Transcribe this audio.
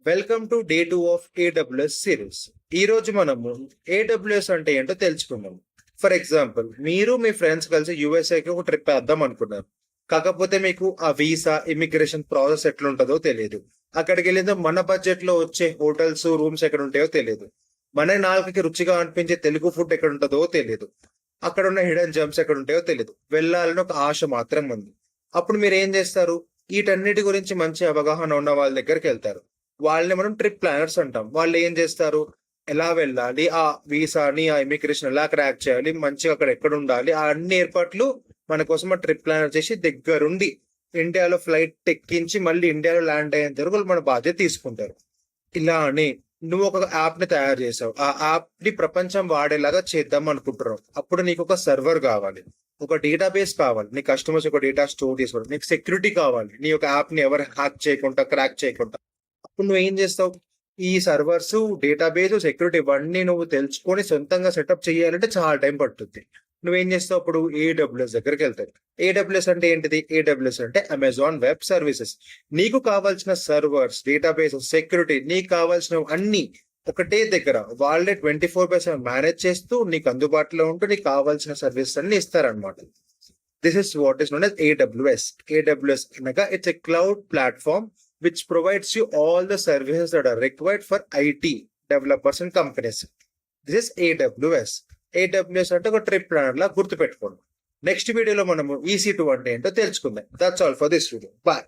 Welcome to day 2 of AWS series. ఈ రోజు మనము AWS అంటే ఏంటో తెలుసుకుందాం. ఫర్ ఎగ్జాంపుల్, మీరు మీ ఫ్రెండ్స్ కలిసి యూఎస్ఏకి ఒక ట్రిప్ వేద్దాం అనుకున్నారు. కాకపోతే మీకు ఆ వీసా ఇమిగ్రేషన్ ప్రాసెస్ ఎట్లుంటుందో తెలియదు. అక్కడికి వెళ్ళిందో మన బడ్జెట్ లో వచ్చే హోటల్స్ రూమ్స్ ఎక్కడ ఉంటాయో తెలియదు. మన నాలుగుకి రుచిగా అనిపించే తెలుగు ఫుడ్ ఎక్కడ ఉంటుందో తెలియదు. అక్కడ ఉన్న హిడెన్ జెమ్స్ ఎక్కడ ఉంటాయో తెలియదు. వెళ్ళాలని ఒక ఆశ మాత్రం ఉంది. అప్పుడు మీరు ఏం చేస్తారు? వీటన్నిటి గురించి మంచి అవగాహన ఉన్న వాళ్ళ దగ్గరికి వెళ్తారు. వాళ్ళని మనం ట్రిప్ ప్లానర్స్ అంటాం. వాళ్ళు ఏం చేస్తారు? ఎలా వెళ్ళాలి, ఆ వీసాని ఆ ఇమిగ్రేషన్ ఎలా క్రాక్ చేయాలి, మంచిగా అక్కడ ఎక్కడ ఉండాలి, ఆ అన్ని ఏర్పాట్లు మన కోసం ఆ ట్రిప్ ప్లానర్ చేసి దగ్గరుండి ఇండియాలో ఫ్లైట్ ఎక్కించి మళ్ళీ ఇండియాలో ల్యాండ్ అయ్యేంత వరకు మన బాధ్యత తీసుకుంటారు. ఇలా అని నువ్వు ఒక యాప్ ని తయారు చేసావు. ఆ యాప్ ని ప్రపంచం వాడేలాగా చేద్దాం అనుకుంటున్నావు. అప్పుడు నీకు ఒక సర్వర్ కావాలి, ఒక డేటాబేస్ కావాలి, నీ కస్టమర్స్ ఒక డేటా స్టోర్ చేసుకోవాలి, నీకు సెక్యూరిటీ కావాలి, నీ యొక్క యాప్ ని ఎవరు హ్యాక్ చేయకుండా క్రాక్ చేయకుండా. అప్పుడు నువ్వు ఏం చేస్తావు? ఈ సర్వర్స్, డేటాబేస్, సెక్యూరిటీ ఇవన్నీ నువ్వు తెలుసుకొని సొంతంగా సెటప్ చేయాలంటే చాలా టైం పడుతుంది. నువ్వేం చేస్తావు? అప్పుడు AWS దగ్గరికి వెళ్తావు. AWS అంటే ఏంటిది? AWS అంటే అమెజాన్ వెబ్ సర్వీసెస్. నీకు కావాల్సిన సర్వర్స్, డేటాబేస్, సెక్యూరిటీ, నీకు కావాల్సిన అన్ని ఒకటే దగ్గర వాళ్ళే 24/7 మేనేజ్ చేస్తూ నీకు అందుబాటులో ఉంటూ నీకు కావాల్సిన సర్వీస్ అన్ని ఇస్తారనమాట. This is what is known as AWS. AWS అనగా it's a cloud platform which provides you all the services that are required for IT developers and companies. This is AWS. AWS అంటే ఒక trip planar లా గుర్తుపెట్టుకోండి. Next వీడియోలో మనము EC2 అంటే ఏంటో తెలుసుకుందాం. That's all for this video. Bye.